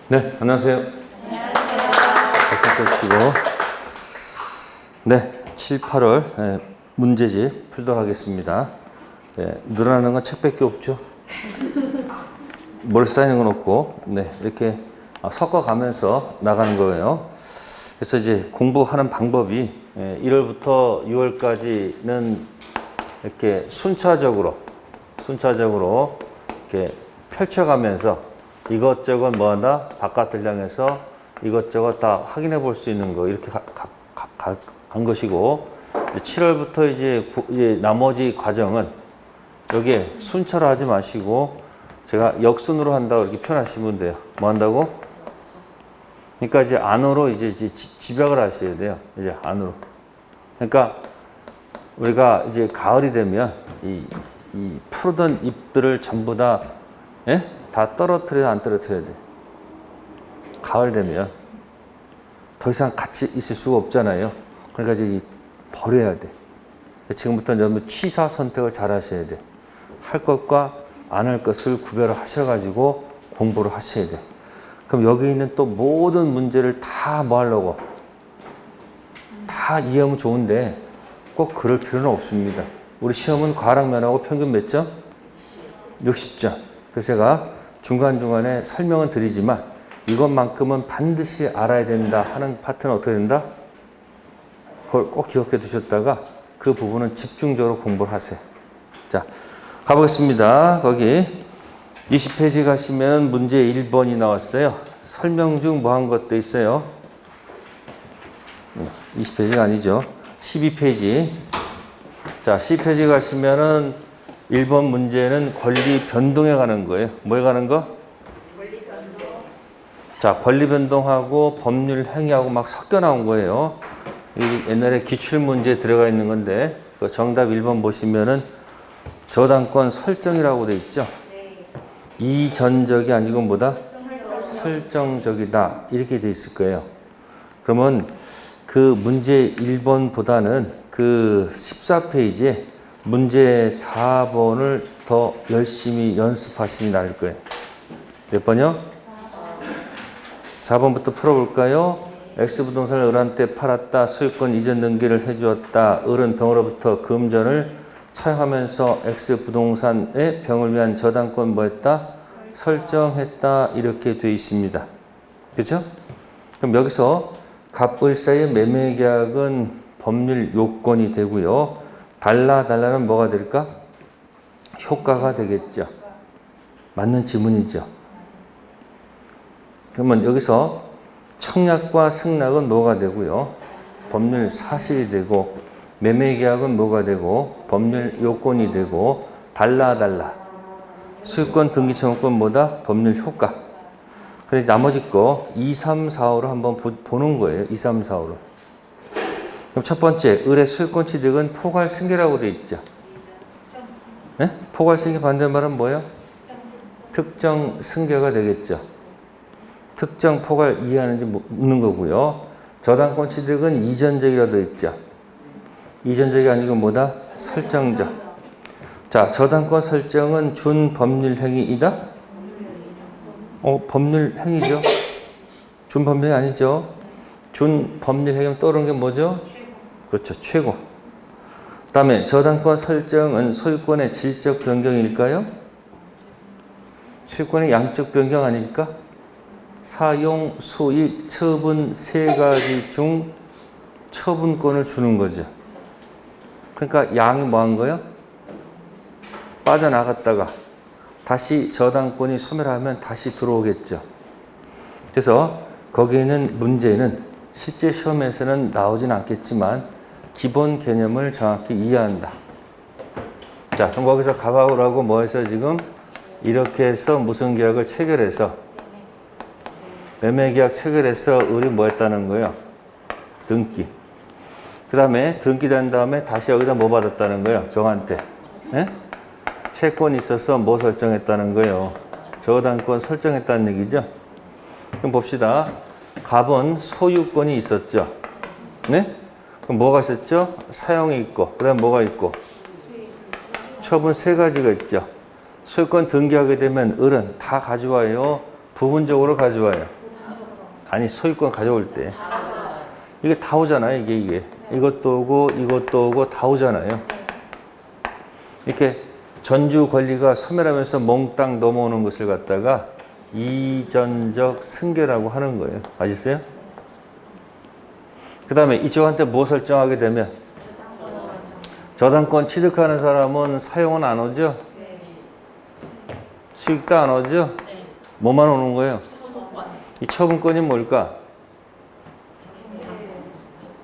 네, 안녕하세요. 박수 치고. 네, 7, 8월 문제집 풀도록 하겠습니다. 늘어나는 건 책밖에 없죠. 머리 쌓이는 건 없고, 네, 이렇게 섞어가면서 나가는 거예요. 그래서 이제 공부하는 방법이 1월부터 6월까지는 이렇게 순차적으로 이렇게 펼쳐가면서 이것저것 뭐하나 바깥을 향해서 이것저것 다 확인해 볼 수 있는 거 이렇게 간 것이고, 7월부터 이제 나머지 과정은 여기에 순차로 하지 마시고 제가 역순으로 한다고 이렇게 표현하시면 돼요. 뭐 한다고? 그러니까 이제 안으로 이제 집약을 하셔야 돼요. 이제 안으로. 그러니까 우리가 이제 가을이 되면 이 푸르던 잎들을 전부 다 떨어뜨려야 안 떨어뜨려야 돼. 가을 되면 더 이상 같이 있을 수가 없잖아요. 그러니까 이제 버려야 돼. 지금부터 여러분 취사 선택을 잘 하셔야 돼. 할 것과 안 할 것을 구별을 하셔가지고 공부를 하셔야 돼. 그럼 여기 있는 또 모든 문제를 다 뭐 하려고? 다 이해하면 좋은데 꼭 그럴 필요는 없습니다. 우리 시험은 과락면하고 평균 몇 점? 60점. 그래서 제가 중간중간에 설명은 드리지만 이것만큼은 반드시 알아야 된다 하는 파트는 어떻게 된다? 그걸 꼭 기억해 두셨다가 그 부분은 집중적으로 공부를 하세요. 자, 가보겠습니다. 거기 20페이지 가시면 문제 1번이 나왔어요. 설명 중 뭐 한 것도 있어요. 20페이지가 아니죠. 12페이지. 자, 10페이지 가시면은 1번 문제는 권리 변동에 가는 거예요. 뭐에 가는 거? 권리 변동. 자, 권리 변동하고 법률 행위하고 막 섞여 나온 거예요. 이 옛날에 기출 문제에 들어가 있는 건데 그 정답 1번 보시면은 저당권 설정이라고 돼 있죠. 네. 이전적이 아니고 뭐다? 설정적이다. 이렇게 돼 있을 거예요. 그러면 그 문제 1번보다는 그 14페이지에 문제 4번을 더 열심히 연습하시니 나을 거예요. 몇 번이요? 4번부터 풀어볼까요? X부동산을 을한테 팔았다. 소유권 이전 등기를 해주었다. 을은 병으로부터 금전을 차용하면서 X부동산의 병을 위한 저당권 뭐했다? 설정했다. 이렇게 되어 있습니다. 그렇죠? 그럼 여기서 갑을 사이의 매매계약은 법률 요건이 되고요. 달라는 뭐가 될까? 효과가 되겠죠. 맞는 지문이죠. 그러면 여기서 청약과 승낙은 뭐가 되고요? 법률 사실이 되고, 매매계약은 뭐가 되고, 법률 요건이 되고, 달라. 소유권 등기청구권 뭐다? 법률 효과. 그래서 나머지 거 2, 3, 4, 5로 한번 보는 거예요. 2, 3, 4, 5로. 그럼 첫 번째, 을의 소유권 취득은 포괄 승계라고 되어 있죠. 네? 포괄 승계 반대말은 뭐예요? 특정 승계가 되겠죠. 특정 포괄 이해하는지 묻는 거고요. 저당권 취득은 이전적이라고 되어 있죠. 이전적이 아니고 뭐다? 설정적. 자, 저당권 설정은 준 법률 행위이다? 법률 행위죠. 준 법률이 아니죠. 준 법률 행위면 떠오르는 게 뭐죠? 그렇죠. 최고. 그 다음에 저당권 설정은 소유권의 질적 변경일까요? 소유권의 양적 변경 아닐까? 사용, 수익, 처분 세 가지 중 처분권을 주는 거죠. 그러니까 양이 뭐 한 거예요? 빠져나갔다가 다시 저당권이 소멸하면 다시 들어오겠죠. 그래서 거기에는 문제는 실제 시험에서는 나오진 않겠지만 기본 개념을 정확히 이해한다. 자, 그럼 거기서 가바오라고 뭐 해서 지금 이렇게 해서 무슨 계약을 체결해서 매매계약 체결해서 을이 뭐 했다는 거예요? 등기. 그 다음에 등기된 다음에 다시 여기다 뭐 받았다는 거예요? 병한테. 예? 채권이 있어서 뭐 설정했다는 거예요? 저당권 설정했다는 얘기죠? 그럼 봅시다. 갑은 소유권이 있었죠? 네? 그럼 뭐가 있었죠? 사용이 있고, 그 다음 뭐가 있고? 처분 세 가지가 있죠. 소유권 등기하게 되면 을은 다 가져와요. 부분적으로 가져와요. 아니, 소유권 가져올 때. 이게 다 오잖아요, 이게. 이것도 오고, 이것도 오고, 다 오잖아요. 이렇게 전주 권리가 소멸하면서 몽땅 넘어오는 것을 갖다가 이전적 승계라고 하는 거예요. 아시겠어요? 그 다음에 이쪽한테 뭐 설정하게 되면 저당권 취득하는 사람은 사용은 안 오죠? 수익도 안 오죠? 뭐만 오는 거예요? 이 처분권이 뭘까?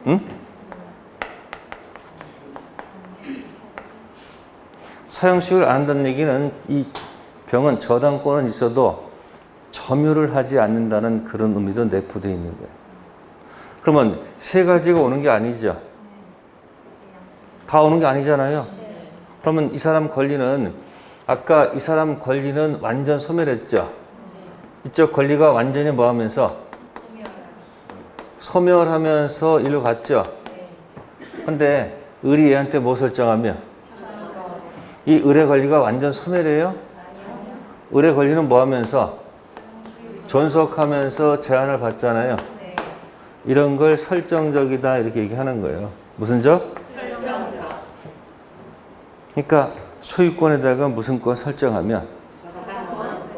응? 사용수익을 안 한다는 얘기는 이 병은 저당권은 있어도 점유를 하지 않는다는 그런 의미도 내포되어 있는 거예요. 그러면 세 가지가 오는 게 아니죠. 다 오는 게 아니잖아요. 그러면 이 사람 권리는 아까 이 사람 권리는 완전 소멸했죠. 이쪽 권리가 완전히 뭐 하면서 소멸하면서 일로 갔죠. 근데 을이 얘한테 뭐 설정하면 이 을의 권리가 완전 소멸해요? 을의 권리는 뭐 하면서 존속하면서 제한을 받잖아요. 이런 걸 설정적이다 이렇게 얘기하는 거예요. 무슨 적? 설정적. 그러니까 소유권에다가 무슨 권 설정하면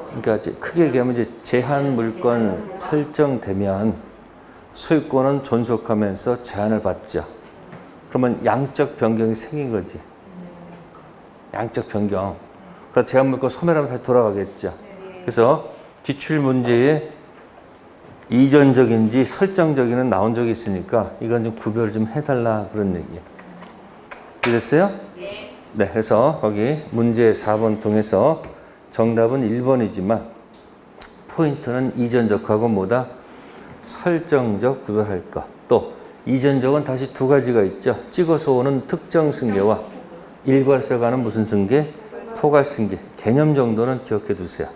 그러니까 이제 크게 얘기하면 이제 제한 물권 설정되면 소유권은 존속하면서 제한을 받죠. 그러면 양적 변경이 생긴 거지. 양적 변경. 그래서 제한 물권 소멸하면 다시 돌아가겠죠. 그래서 기출 문제에 이전적인지 설정적인은 나온 적이 있으니까 이건 좀 구별을 좀 해달라 그런 얘기예요. 이해됐어요? 네. 그래서 거기 문제 4번 통해서 정답은 1번이지만 포인트는 이전적하고 뭐다? 설정적 구별할 것. 또 이전적은 다시 두 가지가 있죠. 찍어서 오는 특정 승계와 일괄서 가는 무슨 승계? 포괄승계. 개념 정도는 기억해 두세요.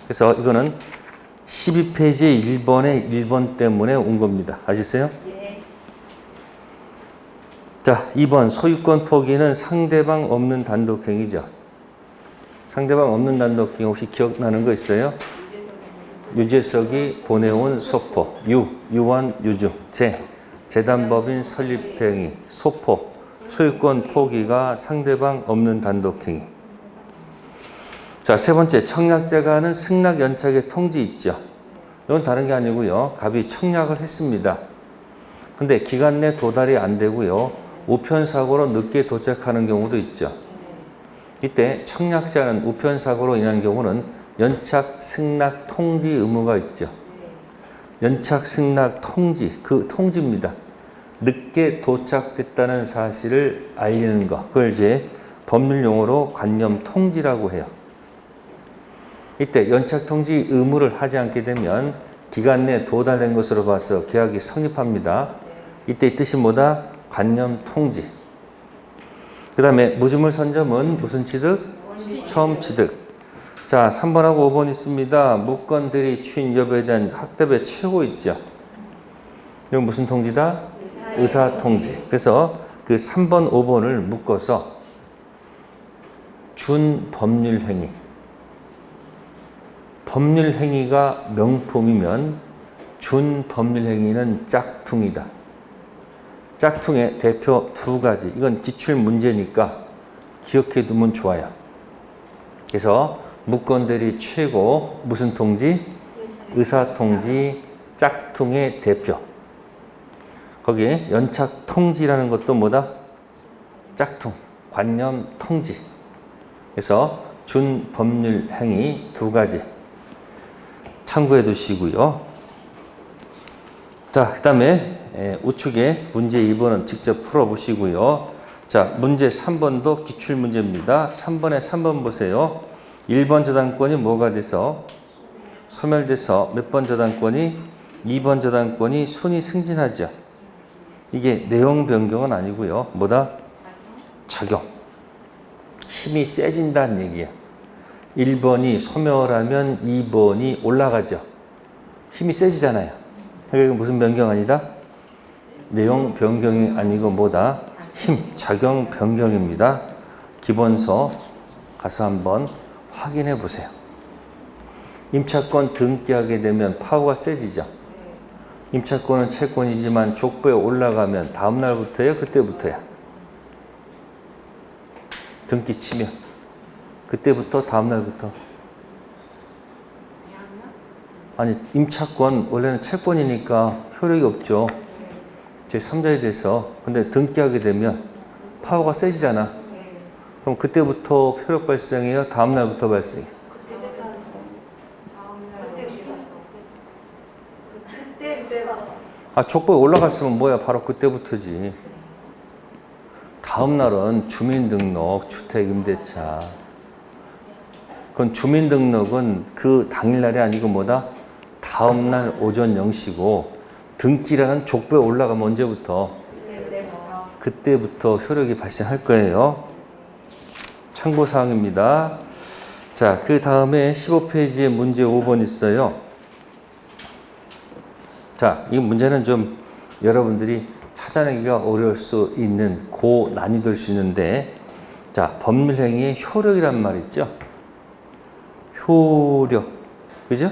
그래서 이거는 12페이지의 1번의 1번 때문에 온 겁니다. 아시세요? 자, 2번 소유권 포기는 상대방 없는 단독행위죠. 상대방 없는 단독행위 혹시 기억나는 거 있어요? 유재석이 보내온 소포, 유원, 유주, 재단법인 설립행위, 소포, 소유권 포기가 상대방 없는 단독행위. 자, 세 번째, 청약자가 하는 승낙 연착의 통지 있죠. 이건 다른 게 아니고요. 갑이 청약을 했습니다. 근데 기간 내 도달이 안 되고요. 우편사고로 늦게 도착하는 경우도 있죠. 이때 청약자는 우편사고로 인한 경우는 연착 승낙 통지 의무가 있죠. 연착 승낙 통지, 그 통지입니다. 늦게 도착됐다는 사실을 알리는 것. 그걸 이제 법률 용어로 관념 통지라고 해요. 이때 연착 통지 의무를 하지 않게 되면 기간 내에 도달된 것으로 봐서 계약이 성립합니다. 이때 이 뜻이 뭐다? 관념 통지. 그 다음에 무주물 선점은 무슨 취득? 처음 취득. 자, 3번하고 5번 있습니다. 무권 대리 추인 여부에 대한 학답의 최고 있죠. 이건 무슨 통지다? 의사 통지. 그래서 그 3번, 5번을 묶어서 준법률 행위. 법률 행위가 명품이면 준법률 행위는 짝퉁이다. 짝퉁의 대표 두 가지. 이건 기출 문제니까 기억해 두면 좋아요. 그래서 무권대리 최고 무슨 통지? 의사 통지, 짝퉁의 대표. 거기에 연착 통지라는 것도 뭐다? 짝퉁, 관념 통지. 그래서 준법률 행위 두 가지 참고해 두시고요. 자, 그 다음에 우측에 문제 2번은 직접 풀어보시고요. 자, 문제 3번도 기출문제입니다. 3번에 3번 보세요. 1번 저당권이 뭐가 돼서 소멸돼서 몇 번 저당권이 2번 저당권이 순위 승진하죠. 이게 내용 변경은 아니고요. 뭐다? 작용. 힘이 세진다는 얘기예요. 1번이 소멸하면 2번이 올라가죠. 힘이 세지잖아요. 그러니까 무슨 변경 아니다? 내용 변경이 아니고 뭐다? 힘, 작용 변경입니다. 기본서 가서 한번 확인해 보세요. 임차권 등기하게 되면 파워가 세지죠. 임차권은 채권이지만 족보에 올라가면 다음 날부터요, 그때부터야. 등기 치면 그때부터 다음 날부터. 아니 임차권 원래는 채권이니까 효력이 없죠. 제3자에 대해서. 근데 등기하게 되면 파워가 세지잖아. 그럼 그때부터 효력 발생해요? 다음 날부터 발생해요? 아, 족보에 올라갔으면 뭐야? 바로 그때부터지. 다음 날은 주민등록, 주택임대차. 그건 주민등록은 그 당일날이 아니고 뭐다? 다음날 오전 0시고 등기라는 족보에 올라가면 언제부터? 그때부터 효력이 발생할 거예요. 참고사항입니다. 자, 그 다음에 15페이지에 문제 5번 있어요. 자, 이 문제는 좀 여러분들이 찾아내기가 어려울 수 있는 고난이도일 수 있는데, 자, 법률행위의 효력이란 말 있죠? 효력. 그죠?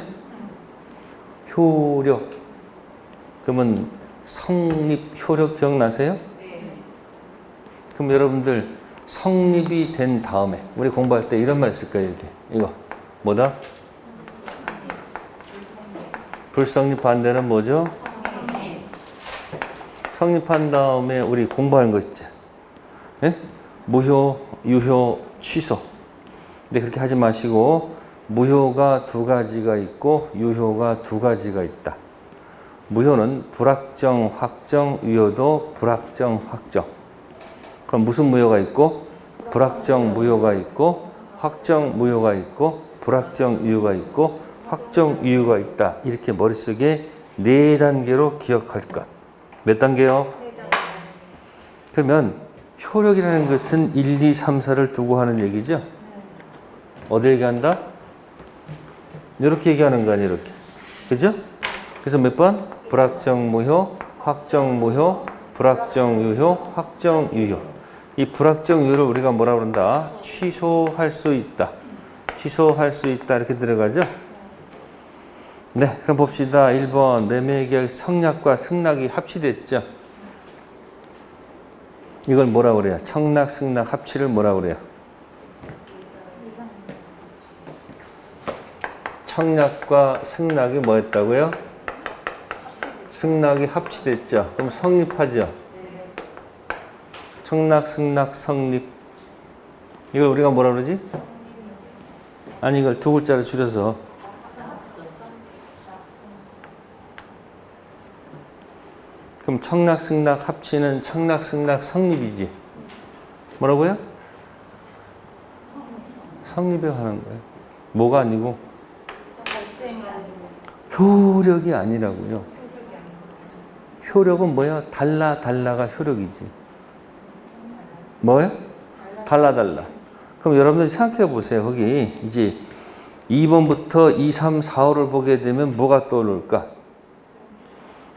효력. 그러면 성립 효력 기억나세요? 네. 그럼 여러분들 성립이 된 다음에 우리 공부할 때 이런 말 있을 거예요. 이렇게. 이거. 뭐다? 불성립 반대는 뭐죠? 성립한 다음에 우리 공부하는 거 있죠. 예? 무효, 유효, 취소. 근데 그렇게 하지 마시고 무효가 두 가지가 있고 유효가 두 가지가 있다. 무효는 불확정, 확정, 유효도 불확정, 확정. 그럼 무슨 무효가 있고? 불확정 무효가 있고 확정 무효가 있고 불확정 유효가 있고 확정 유효가 있다. 이렇게 머릿속에 4단계로 기억할 것. 몇 단계요? 그러면 효력이라는 것은 1, 2, 3, 4를 두고 하는 얘기죠? 어디 얘기한다? 이렇게 얘기하는 거 아니에요, 이렇게. 그죠? 그래서 몇 번? 불확정 무효, 확정 무효, 불확정 유효, 확정 유효. 이 불확정 유효를 우리가 뭐라 그런다? 취소할 수 있다. 취소할 수 있다. 이렇게 들어가죠? 네, 그럼 봅시다. 1번 매매계약 청약과 승낙이 합치됐죠? 이걸 뭐라 그래요? 청락, 승낙 합치를 뭐라 그래요? 청약과 승낙이 뭐였다고요? 승낙이 합치됐죠? 그럼 성립하죠? 청락, 승낙, 성립. 이걸 우리가 뭐라 그러지? 아니, 이걸 두 글자를 줄여서. 그럼 청락, 승낙 합치는 청락, 승낙, 성립이지. 뭐라고요? 성립에 관한 거예요. 뭐가 아니고? 효력이 아니라고요. 효력은 뭐야? 달라가 효력이지. 뭐예요? 달라. 그럼 여러분들이 생각해 보세요. 거기 이제 2번부터 2, 3, 4, 5를 보게 되면 뭐가 떠오를까?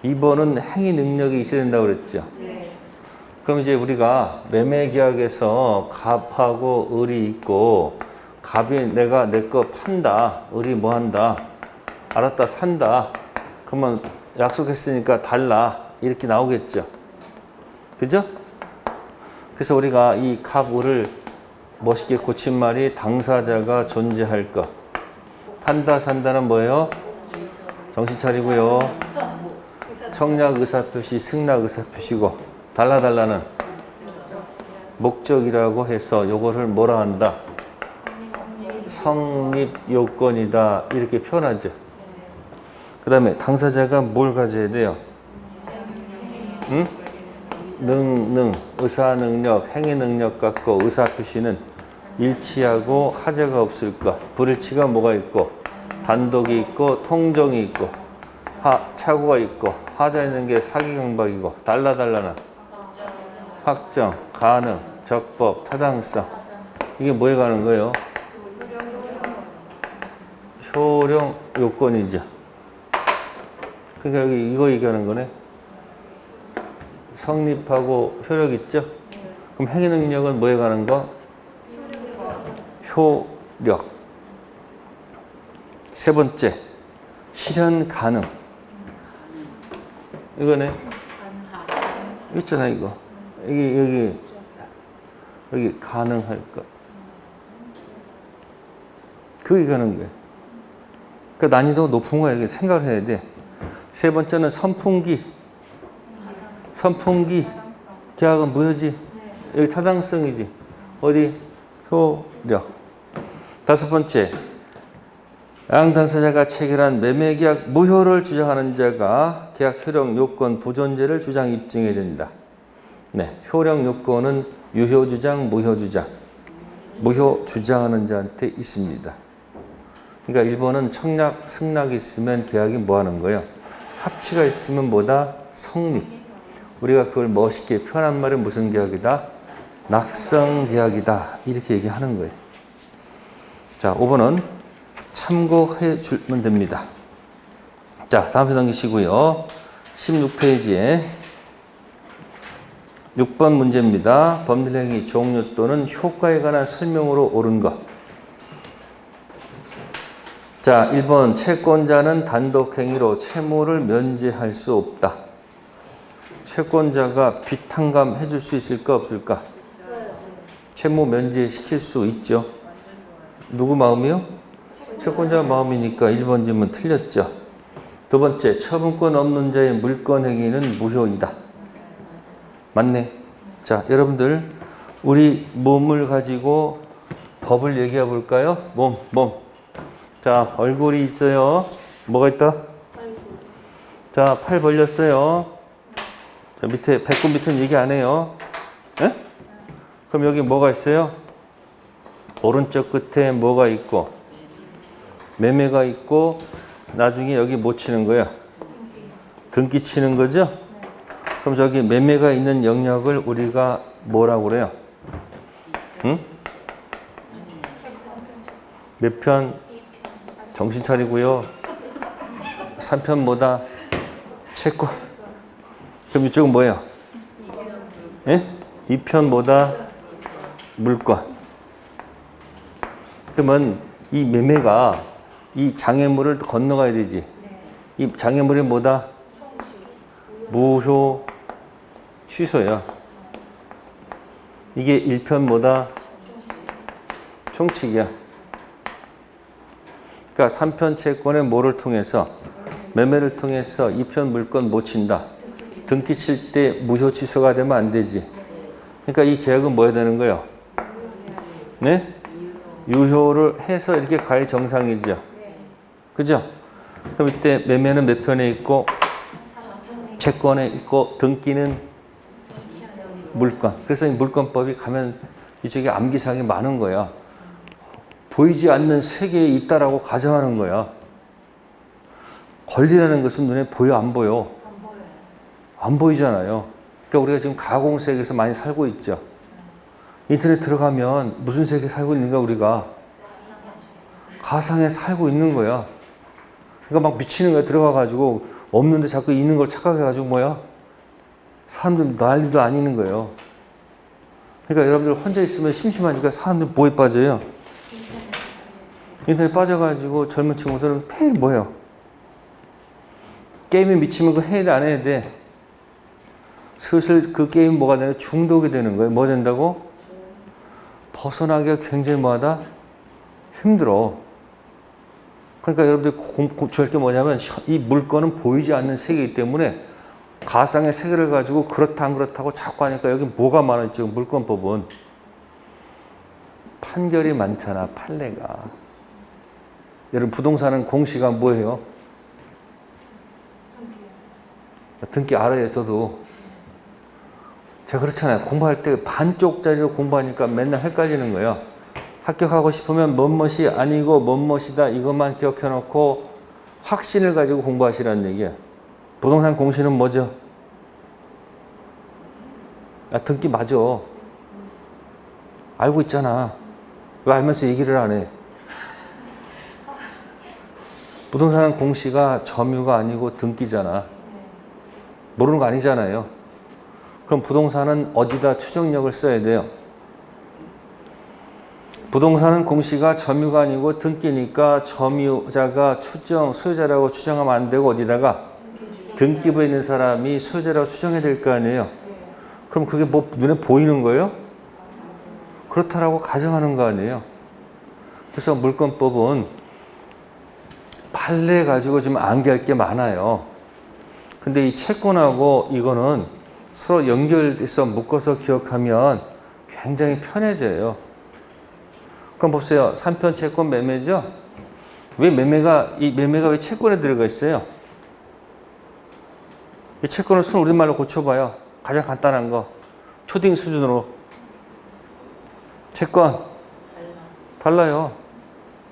2번은 행위 능력이 있어야 된다고 그랬죠. 그럼 이제 우리가 매매계약에서 갑하고 을이 있고 갑이 내가 내 거 판다. 을이 뭐 한다? 알았다, 산다. 그러면 약속했으니까 달라. 이렇게 나오겠죠. 그죠? 그래서 우리가 이 갑, 을을 멋있게 고친 말이 당사자가 존재할 것. 판다, 산다는 뭐예요? 정신 차리고요. 청약 의사표시, 승낙 의사표시고 달라는 목적이라고 해서 요거를 뭐라 한다? 성립 요건이다. 이렇게 표현하죠. 그 다음에 당사자가 뭘 가져야 돼요? 응? 의사 능력, 행위 능력 갖고 의사 표시는 일치하고 하자가 없을 것. 불일치가 뭐가 있고, 단독이 있고, 통정이 있고, 착오가 있고, 하자 있는 게 사기 강박이고, 달라는 확정, 가능, 적법, 타당성. 이게 뭐에 가는 거예요? 효력 요건이죠. 그러니까 여기 이거 얘기하는 거네. 성립하고 효력 있죠? 그럼 행위 능력은 뭐에 가는 거? 효력. 세 번째, 실현 가능. 이거네. 있잖아, 이거. 여기 가능할까? 그게 가는 거야. 그러니까 난이도 높은 거야. 이게 생각을 해야 돼. 세 번째는 선풍기. 계약은 무효지. 여기 타당성이지. 어디? 효력. 다섯 번째, 양 당사자가 체결한 매매계약 무효를 주장하는 자가 계약 효력 요건 부존재를 주장 입증해야 된다. 네, 효력 요건은 유효 주장, 무효 주장. 무효 주장하는 자한테 있습니다. 그러니까 1번은 청약, 승낙이 있으면 계약이 뭐 하는 거예요? 합치가 있으면 뭐다? 성립. 우리가 그걸 멋있게 표현한 말이 무슨 계약이다? 낙성 계약이다. 이렇게 얘기하는 거예요. 자, 5번은 참고해 주면 됩니다. 자, 다음 편 넘기시고요. 16페이지에 6번 문제입니다. 법률행위 종류 또는 효과에 관한 설명으로 옳은 것. 자, 1번 채권자는 단독행위로 채무를 면제할 수 없다. 채권자가 빚 탕감해 줄 수 있을까 없을까? 채무 면제시킬 수 있죠. 누구 마음이요? 채권자 마음이니까 1번 질문 틀렸죠. 두 번째, 처분권 없는 자의 물권 행위는 무효이다. 맞네. 자, 여러분들 우리 몸을 가지고 법을 얘기해 볼까요? 몸. 자, 얼굴이 있어요. 뭐가 있다? 자, 팔 벌렸어요. 자, 밑에 배꼽 밑에는 얘기 안 해요. 에? 그럼 여기 뭐가 있어요? 오른쪽 끝에 뭐가 있고 매매가 있고 나중에 여기 뭐 치는 거야? 등기 치는 거죠? 그럼 저기 매매가 있는 영역을 우리가 뭐라고 그래요? 응? 몇 편? 정신 차리고요. 3편 뭐다? 채권. 그럼 이쪽은 뭐예요? 예? 2편 뭐다? 물권. 그러면 이 매매가 이 장애물을 건너가야 되지. 이 장애물이 뭐다? 무효 취소야. 이게 1편 뭐다? 총칙이야. 그러니까 3편 채권의 뭐를 통해서? 매매를 통해서 2편 물권 못 친다. 등기 칠 때 무효 취소가 되면 안 되지. 그러니까 이 계약은 뭐 해야 되는 거예요? 네? 유효를 해서 이렇게 가야 정상이죠. 그죠? 그럼 이때 매매는 몇 편에 있고 채권에 있고 등기는 물권. 그래서 이 물권법이 가면 이쪽에 암기사항이 많은 거야. 보이지 않는 세계에 있다라고 가정하는 거야. 권리라는 것은 눈에 보여 안 보여? 안 보이잖아요. 그러니까 우리가 지금 가공 세계에서 많이 살고 있죠. 인터넷 들어가면 무슨 세계에 살고 있는가 우리가? 가상에 살고 있는 거야. 그러니까 막 미치는 거야. 들어가가지고 없는데 자꾸 있는 걸 착각해가지고 뭐야? 사람들 난리도 아니는 거예요. 그러니까 여러분들 혼자 있으면 심심하니까 사람들 뭐에 빠져요? 인터넷 빠져가지고 젊은 친구들은 매일 뭐예요? 게임에 미치면 그거 해야 돼, 안 해야 돼? 슬슬 그 게임 뭐가 되냐? 중독이 되는 거예요. 뭐 된다고? 벗어나기가 굉장히 뭐하다? 힘들어. 그러니까 여러분들 고쳐할 게 뭐냐면 이 물건은 보이지 않는 세계이기 때문에 가상의 세계를 가지고 그렇다 안 그렇다고 자꾸 하니까 여기 뭐가 많아요? 지금 물권법은 판결이 많잖아. 판례가. 여러분 부동산은 공시가 뭐예요? 등기 알아요. 저도. 제가 그렇잖아요. 공부할 때 반쪽짜리로 공부하니까 맨날 헷갈리는 거예요. 합격하고 싶으면 뭔것이 아니고 뭔것이다 이것만 기억해 놓고 확신을 가지고 공부하시라는 얘기예요. 부동산 공시는 뭐죠? 등기 맞아. 알고 있잖아. 왜 알면서 얘기를 안 해? 부동산 공시가 점유가 아니고 등기잖아. 모르는 거 아니잖아요. 그럼 부동산은 어디다 추정력을 써야 돼요? 부동산은 공시가 점유가 아니고 등기니까 점유자가 소유자라고 추정하면 안 되고 어디다가 등기부에 있는 사람이 소유자라고 추정해야 될 거 아니에요. 그럼 그게 뭐 눈에 보이는 거예요? 그렇다라고 가정하는 거 아니에요. 그래서 물권법은 판례 가지고 좀 암기할 게 많아요. 근데 이 채권하고 이거는 서로 연결돼서 묶어서 기억하면 굉장히 편해져요. 그럼 보세요. 3편 채권 매매죠? 왜 이 매매가 왜 채권에 들어가 있어요? 이 채권을 순 우리말로 고쳐봐요. 가장 간단한 거. 초딩 수준으로. 채권. 달라요.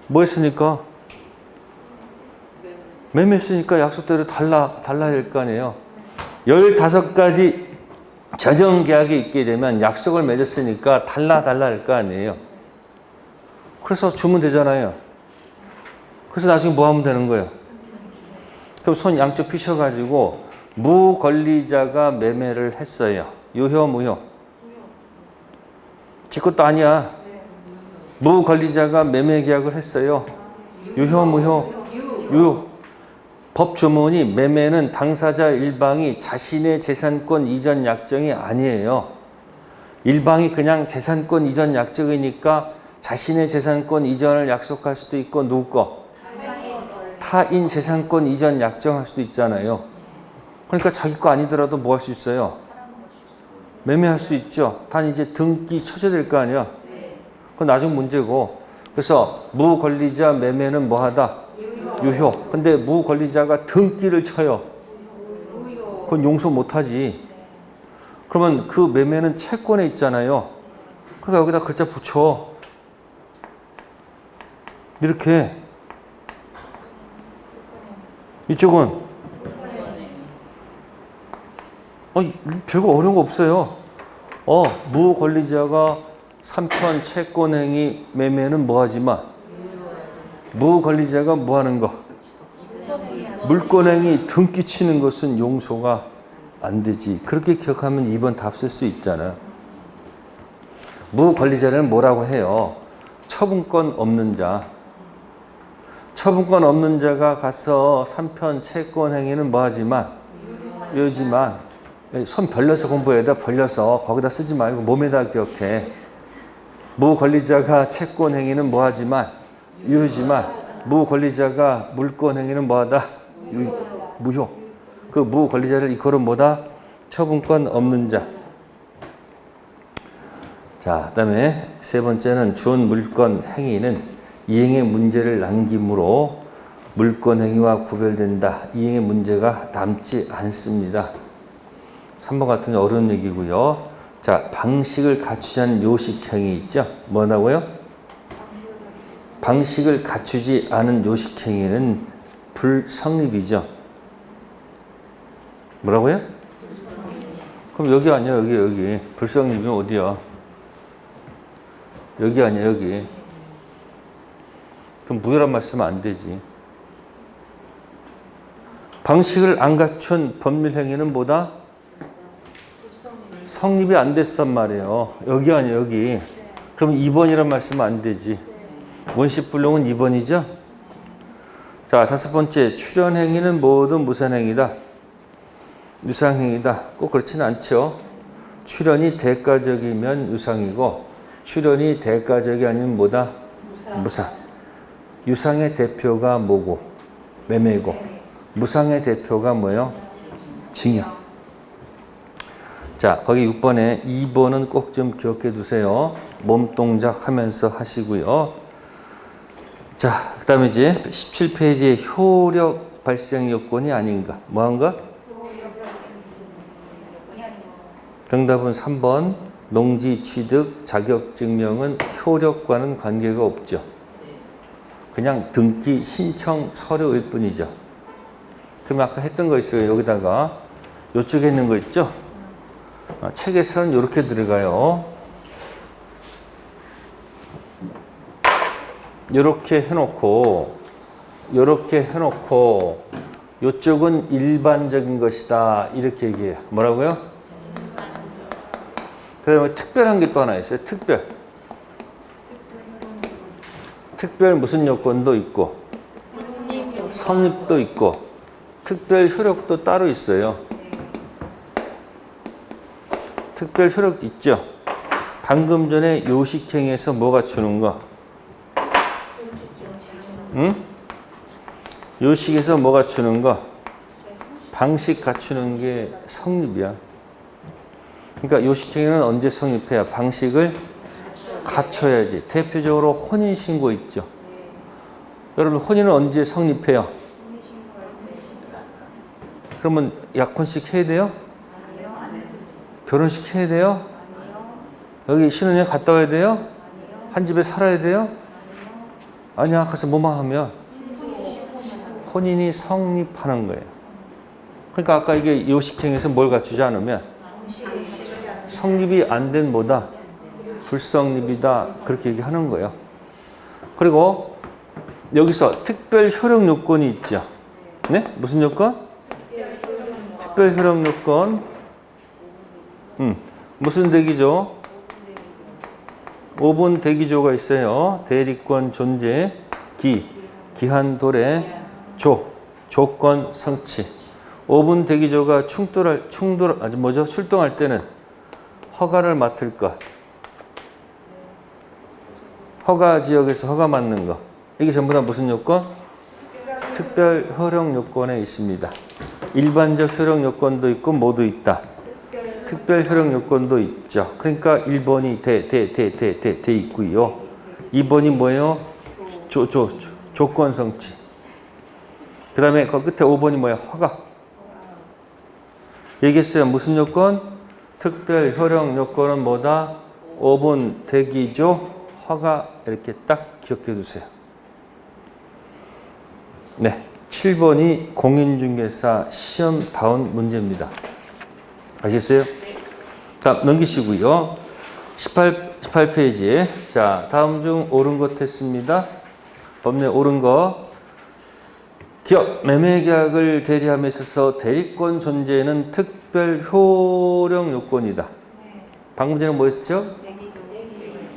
뭐 했으니까? 매매 했으니까 약속대로 달라야 될 거 아니에요. 15가지 자정계약이 있게 되면 약속을 맺었으니까 달라야 할 거 아니에요. 그래서 주면 되잖아요. 그래서 나중에 뭐 하면 되는 거예요? 그럼 손 양쪽 피셔가지고 무권리자가 매매를 했어요. 유효, 무효? 지 것도 아니야. 무권리자가 매매 계약을 했어요. 유효, 무효? 유효. 법 조문이 매매는 당사자 일방이 자신의 재산권 이전 약정이 아니에요. 일방이 그냥 재산권 이전 약정이니까 자신의 재산권 이전을 약속할 수도 있고 누구 거? 타인 재산권 이전 약정할 수도 있잖아요. 그러니까 자기 거 아니더라도 뭐 할 수 있어요? 매매할 수 있죠. 단 이제 등기 쳐줘야 될 거 아니야. 그건 나중 문제고. 그래서 무권리자 매매는 뭐하다? 유효. 근데 무권리자가 등기를 쳐요. 그건 용서 못하지. 그러면 그 매매는 채권에 있잖아요. 그러니까 여기다 글자 붙여. 이렇게. 이쪽은 별거 어려운 거 없어요. 무권리자가 3편 채권행위 매매는 뭐하지만 무권리자가 뭐하는 거? 물권행위 등기 치는 것은 용서가 안 되지. 그렇게 기억하면 2번 답 쓸 수 있잖아. 무권리자는 뭐라고 해요? 처분권 없는 자. 처분권 없는 자가 가서 3편 채권 행위는 뭐하지만 유효지만 손 벌려서 공부해다 벌려서 거기다 쓰지 말고 몸에다 기억해. 무권리자가 채권 행위는 뭐하지만 유효지만 무권리자가 물권 행위는 뭐하다? 무효. 그 무권리자를 이거는 뭐다? 처분권 없는 자. 자, 그다음에 세 번째는 준 물권 행위는 이행의 문제를 남김으로 물권 행위와 구별된다. 이행의 문제가 남지 않습니다. 3번 같은 어려운 얘기고요. 자, 방식을 갖추지 않은 요식행위 있죠? 뭐라고요? 방식을 갖추지 않은 요식행위는 불성립이죠. 뭐라고요? 그럼 여기 아니야, 여기. 불성립이면 어디야? 여기 아니야, 여기. 그럼 무효란 말씀은 안 되지. 방식을 안 갖춘 법률행위는 뭐다? 성립이 안 됐단 말이에요. 여기 아니야, 여기. 그럼 2번이란 말씀은 안 되지. 원시불능은 2번이죠? 자, 5번째. 출연행위는 모든 무산행위다. 유상행위다. 꼭 그렇지는 않죠. 출연이 대가적이면 유상이고 출연이 대가적이 아니면 뭐다? 무상. 유상의 대표가 뭐고? 매매고. 무상의 대표가 뭐예요? 징역. 자, 거기 6번에 2번은 꼭 좀 기억해 두세요. 몸동작 하면서 하시고요. 자, 그 다음에 이제 17페이지에 효력 발생 요건이 아닌가. 뭐한가? 정답은 3번. 농지 취득 자격증명은 효력과는 관계가 없죠. 그냥 등기 신청 서류일 뿐이죠. 그럼 아까 했던 거 있어요. 여기다가 이쪽에 있는 거 있죠? 책에서는 이렇게 들어가요. 이렇게 해놓고 이쪽은 일반적인 것이다. 이렇게 얘기해요. 뭐라고요? 그다음에 특별한 게 또 하나 있어요. 특별. 특별 무슨 요건도 있고 성립도 있고 특별 효력도 따로 있어요. 특별 효력도 있죠. 방금 전에 요식행에서 뭐 갖추는 거? 응? 요식에서 뭐 갖추는 거? 방식 갖추는 게 성립이야. 그러니까 요식행위는 언제 성립해야? 방식을 갖춰야지. 대표적으로 혼인신고 있죠. 여러분 혼인은 언제 성립해요? 그러면 약혼식 해야 돼요? 결혼식 해야 돼요? 여기 신혼여행 갔다 와야 돼요? 한 집에 살아야 돼요? 아니야. 가서 뭐만 하면 혼인이 성립하는 거예요. 그러니까 아까 이게 요식행에서 뭘 갖추지 않으면 성립이 안 된 뭐다? 불성립이다. 그렇게 얘기하는 거예요. 그리고 여기서 특별 효력 요건이 있죠. 네? 무슨 요건? 특별 효력 요건. 무슨 대기조? 5분 대기조가 있어요. 대리권 존재, 기한 도래, 조건 성취. 5분 대기조가 출동할 때는 허가를 맡을 것. 허가 지역에서 허가 맡는 거. 이게 전부 다 무슨 요건? 특별 효력 요건에 있습니다. 일반적 효력 요건도 있고 모두 있다. 특별 효력 요건도 있죠. 그러니까 1번이 돼 있고요. 2번이 뭐예요? 조건 성취. 그 다음에 그 끝에 5번이 뭐예요? 허가. 얘기했어요. 무슨 요건? 특별 효력 요건은 뭐다? 5분 대기조 허가. 이렇게 딱 기억해 두세요. 네, 7번이 공인중개사 시험다운 문제입니다. 아시겠어요? 자, 넘기시고요. 18페이지. 자, 다음 중 옳은 것 했습니다. 법례 옳은 거. 기업 매매계약을 대리함에 있어서 대리권 존재는 특별 효력 요건이다. 방금 전에 뭐였죠?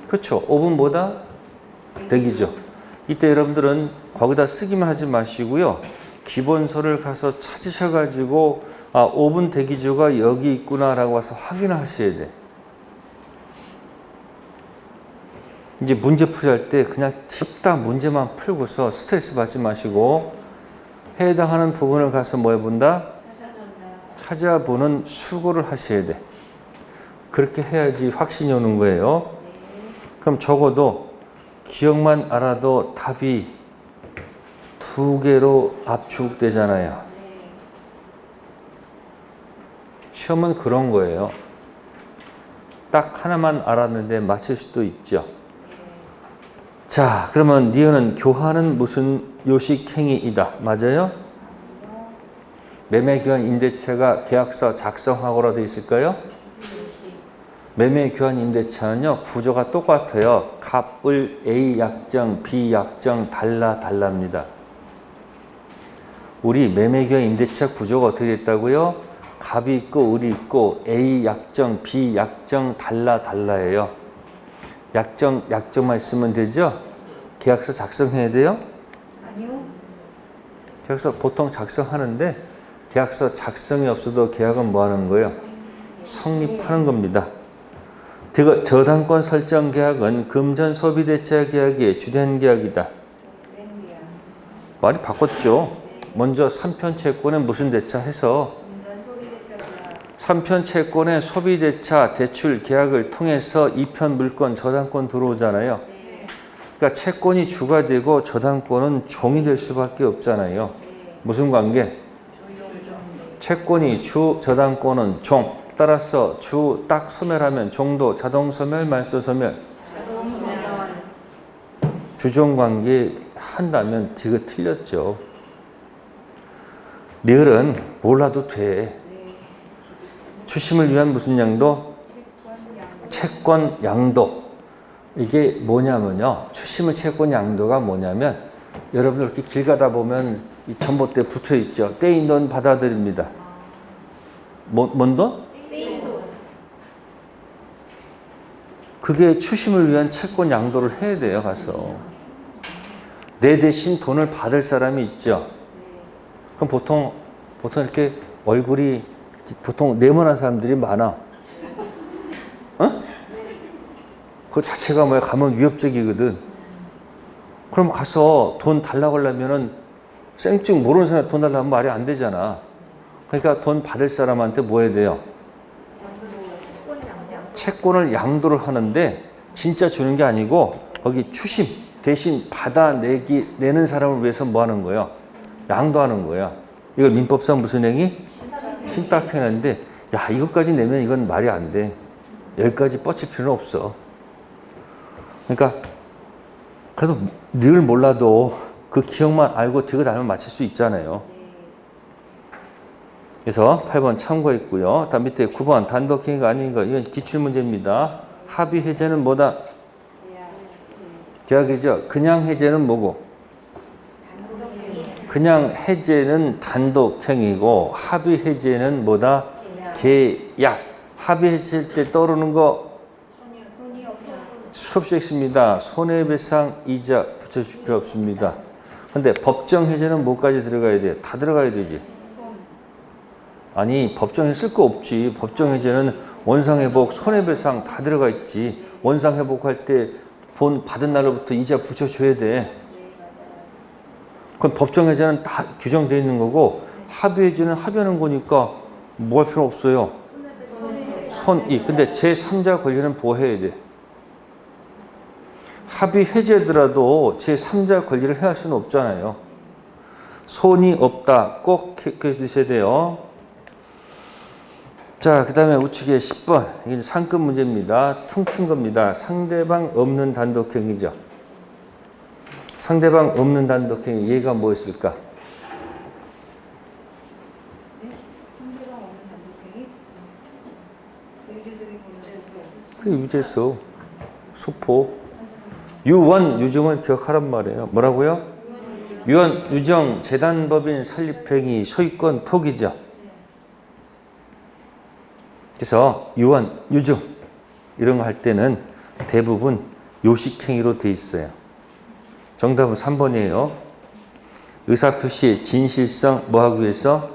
그렇죠. 5분 뭐다? 대기죠. 이때 여러분들은 거기다 쓰기만 하지 마시고요. 기본서를 가서 찾으셔가지고 5분 대기조가 여기 있구나라고 와서 확인을 하셔야 돼. 이제 문제 풀이할 때 그냥 팁다 문제만 풀고서 스트레스 받지 마시고 해당하는 부분을 가서 뭐 해본다? 찾아보는 수고를 하셔야 돼. 그렇게 해야지 확신이 오는 거예요. 그럼 적어도 기억만 알아도 답이 2개로 압축되잖아요. 시험은 그런 거예요. 딱 하나만 알았는데 맞출 수도 있죠. 자, 그러면 니은은 교환은 무슨 요식행위이다. 맞아요? 매매교환 임대차가 계약서 작성하고라 되어 있을까요? 매매교환 임대차는요. 구조가 똑같아요. 갑을 A 약정, B 약정 달라입니다. 우리 매매교환 임대차 구조가 어떻게 됐다고요? 갑이 있고 을이 있고 A 약정, B 약정 달라예요. 약정만 있으면 되죠? 계약서 작성해야 돼요? 아니요. 계약서 보통 작성하는데 계약서 작성이 없어도 계약은 뭐 하는 거예요? 성립하는 겁니다. 저당권 설정 계약은 금전 소비대차 계약의 주된 계약이다. 말이 바꿨죠. 먼저 3편 채권에 무슨 대차 해서 3편 채권의 소비대차 대출 계약을 통해서 2편 물건 저당권 들어오잖아요. 그러니까 채권이 주가 되고 저당권은 종이 될 수밖에 없잖아요. 무슨 관계? 채권이 주, 저당권은 종. 따라서 주 딱 소멸하면 종도 자동 소멸, 말소 소멸. 주종 관계 한다면 이거 틀렸죠. 리을은 몰라도 돼. 추심을 위한 무슨 양도? 채권 양도. 이게 뭐냐면요. 추심을 채권 양도가 뭐냐면 여러분들 이렇게 길 가다 보면 이 전봇대 붙어 있죠. 떼인 돈 받아들입니다. 뭔 돈? 그게 추심을 위한 채권 양도를 해야 돼요. 가서. 내 대신 돈을 받을 사람이 있죠. 그럼 보통 이렇게 얼굴이 보통 네모난 사람들이 많아. 어? 그 자체가 뭐야? 가면 위협적이거든. 그럼 가서 돈 달라고 하려면은 생증 모르는 사람 돈 달라고 하면 말이 안 되잖아. 그러니까 돈 받을 사람한테 뭐 해야 돼요? 채권을 양도를 하는데 진짜 주는 게 아니고 거기 추심 대신 내는 사람을 위해서 뭐 하는 거야? 양도하는 거야. 이걸 민법상 무슨 행위? 신탁행위인데 야 이것까지 내면 이건 말이 안 돼. 여기까지 뻗칠 필요는 없어. 그러니까 그래도 늘 몰라도 그 기억만 알고 디귿 알면 맞힐 수 있잖아요. 그래서 8번 참고했고요. 다음 밑에 9번 단독행위가 아닌 거. 이건 기출문제입니다. 합의 해제는 뭐다? 계약이죠. 그냥 해제는 뭐고? 그냥 해제는 단독행위고 합의 해제는 뭐다? 계약. 합의 해제할 때 떠오르는 거 수없이 있습니다. 손해배상 이자 붙여줄 필요 없습니다. 근데 법정 해제는 뭐까지 들어가야 돼요? 다 들어가야 되지. 아니 법정에 쓸 거 없지. 법정 해제는 원상회복, 손해배상 다 들어가 있지. 원상회복할 때 본 받은 날로부터 이자 붙여줘야 돼. 그럼 법정 해제는 다 규정되어 있는 거고 합의 해제는 합의하는 거니까 뭐 할 필요 없어요. 손익. 근데 제3자 권리는 보호해야 돼. 합의 해제더라도 제3자 권리를 해할 수는 없잖아요. 손이 없다. 꼭 기억해 주셔야 돼요. 자, 그 다음에 우측에 10번. 이게 상급 문제입니다. 퉁친 겁니다. 상대방 없는 단독행위죠. 상대방 없는 단독행위. 얘가 뭐였을까? 그래, 유재수. 수포. 유원, 유정을 기억하란 말이에요. 뭐라고요? 유원, 유정, 재단법인 설립행위, 소유권 포기죠. 그래서 유언, 유증 이런 거 할 때는 대부분 요식행위로 돼 있어요. 정답은 3번이에요. 의사표시의 진실성 뭐 하기 위해서?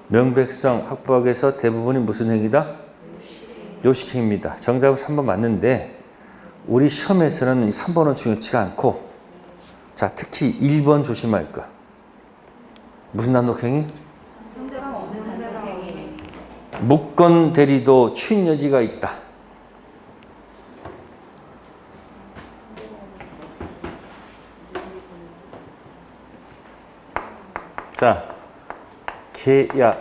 명백성 확보하기 위해서 대부분이 무슨 행위다? 요식행위입니다. 정답은 3번 맞는데 우리 시험에서는 3번은 중요치가 않고 자 특히 1번 조심할 거. 무슨 단독행위? 무권 대리도 추인 여지가 있다. 자, 계약을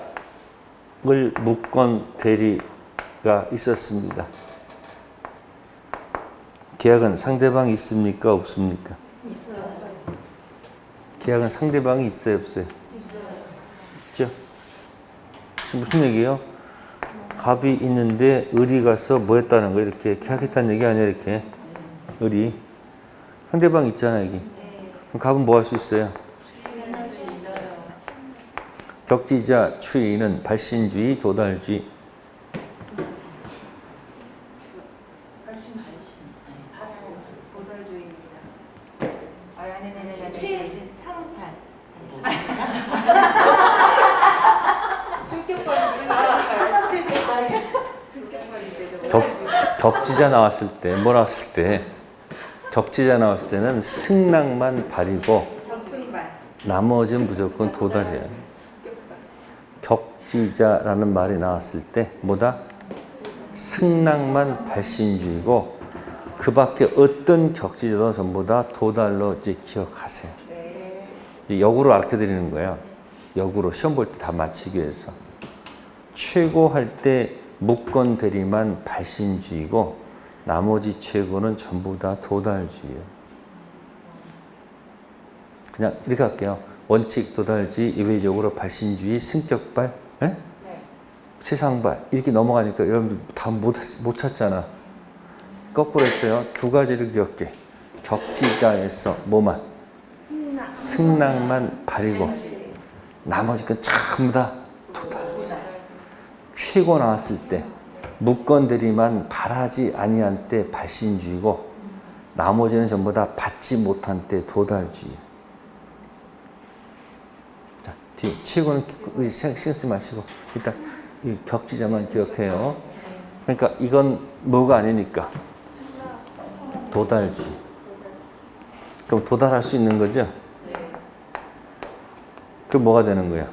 무권 대리가 있었습니다. 계약은 상대방이 있습니까? 없습니까? 있어요. 계약은 상대방이 있어요? 없어요? 있죠? 지금 무슨 얘기예요? 갑이 있는데 을이 가서 뭐 했다는 거예요? 이렇게 계약했다는 얘기 아니야? 이렇게 을이 상대방 있잖아 여기. 그럼 갑은 뭐 할 수 있어요? 격지자 추이는 발신주의, 도달주의. 격지자 나왔을 때, 뭐 나왔을 때? 격지자 나왔을 때는 승낙만 발이고 나머지는 무조건 도달이에요. 격지자라는 말이 나왔을 때 뭐다? 승낙만 발신주의고 그 밖에 어떤 격지자도 전부 다 도달로 이제 기억하세요. 이제 역으로 알려드리는 거예요. 역으로 시험 볼 때 다 맞히기 위해서. 최고 할 때 무권 대리만 발신주의고 나머지 최고는 전부 다 도달주의예요. 그냥 이렇게 할게요. 원칙 도달주의, 이외적으로 발신주의, 승격발, 네? 최상발 이렇게 넘어가니까 여러분들 다 못 찾잖아. 거꾸로 했어요. 두 가지를 기억해. 격지자에서 뭐만? 승낙만 발이고 나머지 건 전부 다 도달주의. 최고 나왔을 때 무권 대리만 발하지 아니한 때 발신주의고 나머지는 전부 다 받지 못한 때 도달주의. 뒤. 최고는 신경 쓰지 마시고 일단 이 격지자만 기억해요. 그러니까 이건 뭐가 아니니까 도달지. 그럼 도달할 수 있는 거죠? 그럼 뭐가 되는 거야?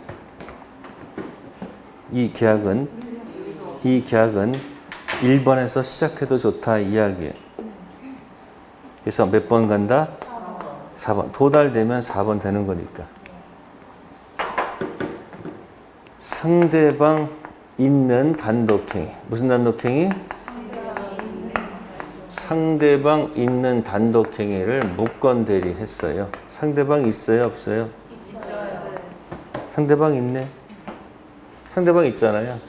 이 계약은 1번에서 시작해도 좋다 이 이야기예요. 그래서 몇 번 간다? 4번. 도달되면 4번 되는 거니까. 상대방 있는 단독행위. 무슨 단독행위? 상대방 있는 단독행위를 무건 대리했어요. 상대방 있어요? 없어요? 있어요. 상대방 있네. 상대방 있잖아요.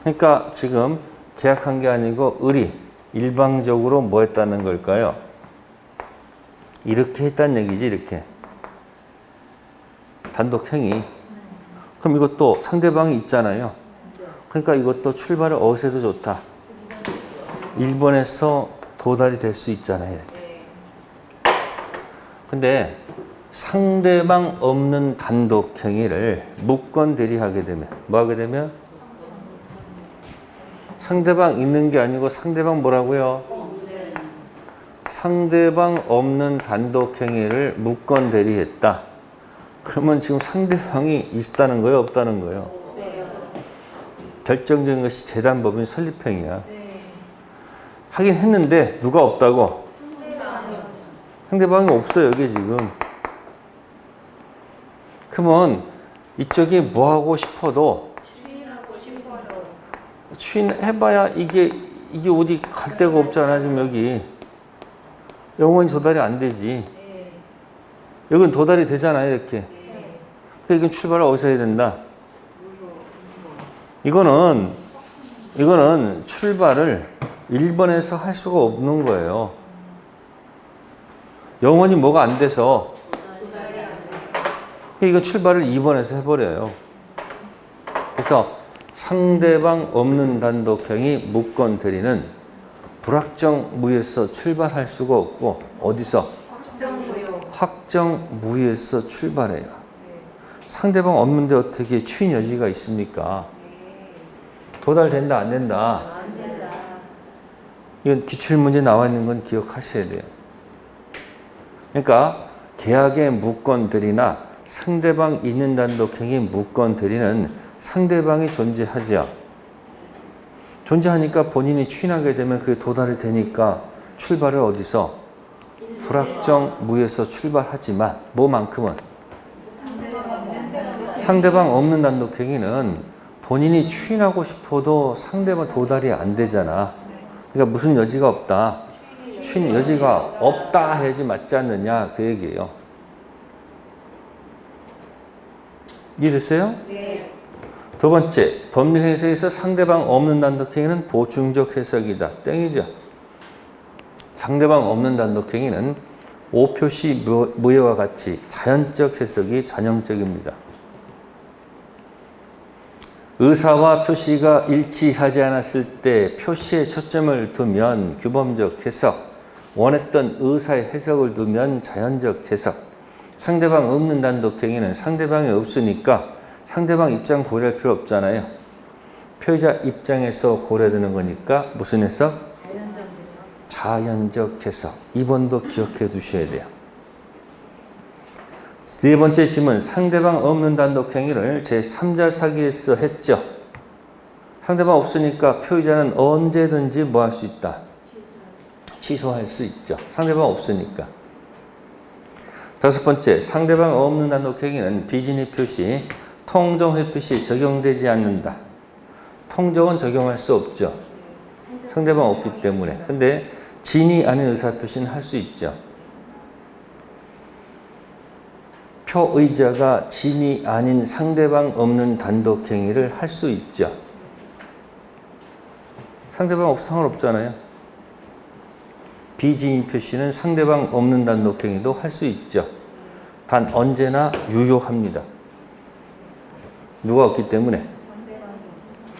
그러니까 지금 계약한 게 아니고 을이 일방적으로 뭐 했다는 걸까요? 이렇게 했다는 얘기지, 이렇게. 단독행위. 그럼 이것도 상대방이 있잖아요. 그러니까 이것도 출발을 어디서 해도 좋다. 1번에서 도달이 될 수 있잖아요, 이렇게. 근데 상대방 없는 단독행위를 무건 대리하게 되면 뭐 하게 되면? 상대방 있는 게 아니고 상대방 뭐라고요? 상대방 없는 단독행위를 무건 대리했다. 그러면 지금 상대방이 있다는 거예요? 없다는 거예요? 결정적인 것이 재단법인 설립행위야. 하긴 했는데 누가 없다고? 상대방이 없어요, 여기 지금. 그러면 이쪽이 뭐 하고 싶어도 추인해봐야 이게 어디 갈 데가 없잖아, 지금 여기. 영원히 도달이 안 되지. 여긴 도달이 되잖아요, 이렇게. 그러니까 이건 출발을 어디서 해야 된다? 이거는 출발을 1번에서 할 수가 없는 거예요. 영원히 뭐가 안 돼서. 이거 출발을 2번에서 해버려요. 그래서 상대방 없는 단독행위 무건 대리는 불확정무에서 출발할 수가 없고 어디서? 확정무에서 출발해요. 상대방 없는데 어떻게 추인 여지가 있습니까? 도달된다 안 된다? 이건 기출문제 나와 있는 건 기억하셔야 돼요. 그러니까 계약의 무건 대리나 상대방 있는 단독행위 무건 대리는 상대방이 존재하죠. 존재하니까 본인이 추인하게 되면 그게 도달이 되니까 출발을 어디서? 불확정무에서 출발하지만 뭐만큼은? 상대방 없는 단독행위는 본인이 추인하고 싶어도 상대방 도달이 안 되잖아. 그러니까 무슨 여지가 없다. 추인 여지가 없다 해야지 맞지 않느냐 그 얘기예요. 이해됐어요? 네. 두 번째, 법률 해석에서 상대방 없는 단독행위는 보충적 해석이다. 땡이죠. 상대방 없는 단독행위는 오표시 무예와 같이 자연적 해석이 전형적입니다. 의사와 표시가 일치하지 않았을 때 표시에 초점을 두면 규범적 해석, 원했던 의사의 해석을 두면 자연적 해석. 상대방 없는 단독행위는 상대방이 없으니까 상대방 입장 고려할 필요 없잖아요. 피해자 입장에서 고려되는 거니까 무슨 해석? 자연적 해석. 자연적 해석. 2번도 기억해 두셔야 돼요. 네 번째 질문. 상대방 없는 단독행위를 제3자 사기에서 했죠. 상대방 없으니까 피해자는 언제든지 뭐 할 수 있다? 취소할 수 있죠. 상대방 없으니까. 다섯 번째. 상대방 없는 단독행위는 비진입 표시, 통정 회피시 적용되지 않는다. 통정은 적용할 수 없죠. 상대방 없기 때문에. 근데 진이 아닌 의사표시는 할 수 있죠. 표의자가 진이 아닌 상대방 없는 단독행위를 할 수 있죠. 상대방 없으면 상관없잖아요. 비진입 표시는 상대방 없는 단독행위도 할 수 있죠. 단 언제나 유효합니다. 누가 없기 때문에?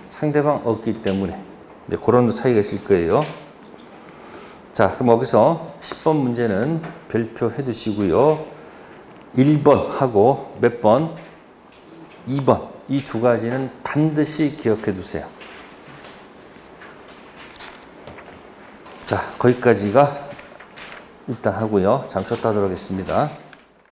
상대방 없기 때문에. 이제 그런 차이가 있을 거예요. 자, 그럼 여기서 10번 문제는 별표 해두시고요. 1번 하고 몇 번? 2번. 이 두 가지는 반드시 기억해 두세요. 자, 거기까지가 일단 하고요. 잠시 쉬었다 하도록 하겠습니다.